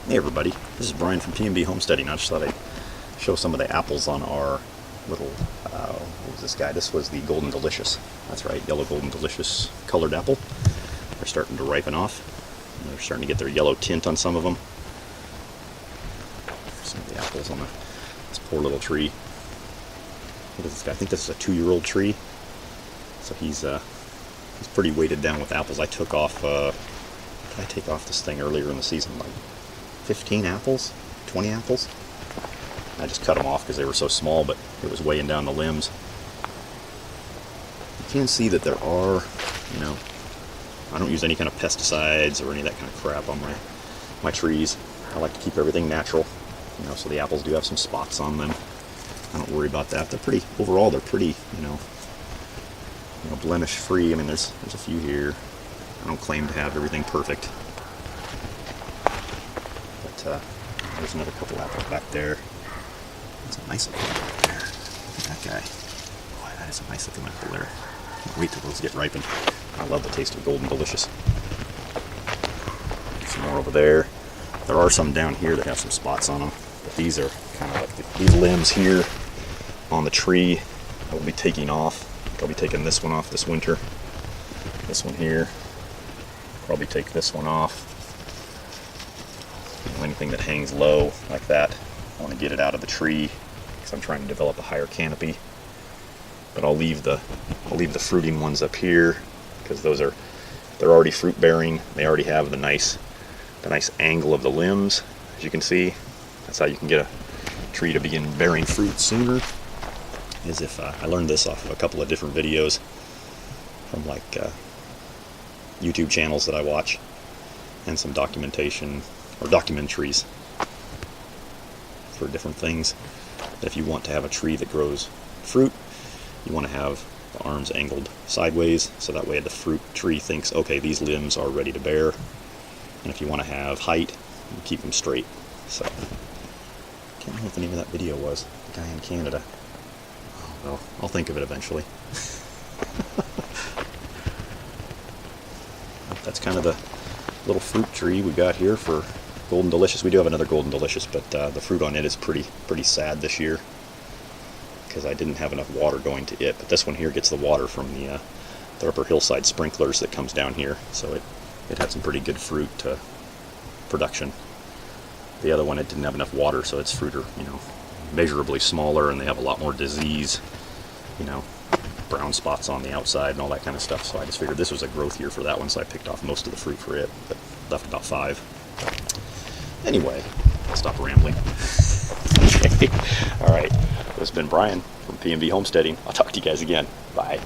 Hey everybody, this is Brian from PNB Homesteading. I just thought I'd show some of the apples on our little, what was this guy? This was the Golden Delicious. That's right, yellow Golden Delicious colored apple. They're starting to ripen off. And they're starting to get their yellow tint on some of them. Some of the apples on this poor little tree. What is this guy? I think this is a 2-year-old tree. So he's pretty weighted down with apples. I took off, did I take off this thing earlier in the season? Like 15 apples, 20 apples. I just cut them off because they were so small, but it was weighing down the limbs. You can see that there are, I don't use any kind of pesticides or any of that kind of crap on my trees. I like to keep everything natural, so the apples do have some spots on them. I don't worry about that. They're pretty, overall they're pretty, blemish free. I mean, there's a few here. I don't claim to have everything perfect. There's another couple apples back there. That's a nice looking apple there. Look at that guy. Boy, that is a nice looking apple there. Can't wait till those get ripened. I love the taste of Golden Delicious. Some more over there. There are some down here that have some spots on them, but these are kind of like these limbs here on the tree. I will be taking off. I'll be taking this one off this winter. This one here. Probably take this one off. Anything that hangs low like that, I want to get it out of the tree because I'm trying to develop a higher canopy. But I'll leave the fruiting ones up here because they're already fruit bearing. They already have the nice angle of the limbs, as you can see. That's how you can get a tree to begin bearing fruit sooner. Is if I learned this off of a couple of different videos from like YouTube channels that I watch and some documentation or documentaries for different things. That if you want to have a tree that grows fruit, you want to have the arms angled sideways, so that way the fruit tree thinks, okay, these limbs are ready to bear. And if you want to have height, you keep them straight. So, I can't remember what the name of that video was. The guy in Canada. Oh, well, I'll think of it eventually. That's kind of the little fruit tree we got here for Golden Delicious. We do have another Golden Delicious, but the fruit on it is pretty sad this year because I didn't have enough water going to it. But this one here gets the water from the upper hillside sprinklers that comes down here, so it had some pretty good fruit production. The other one, it didn't have enough water, so its fruit are measurably smaller, and they have a lot more disease, brown spots on the outside and all that kind of stuff. So I just figured this was a growth year for that one, so I picked off most of the fruit for it, but left about 5. Anyway, I'll stop rambling. Okay. All right. This has been Brian from PNB Homesteading. I'll talk to you guys again. Bye.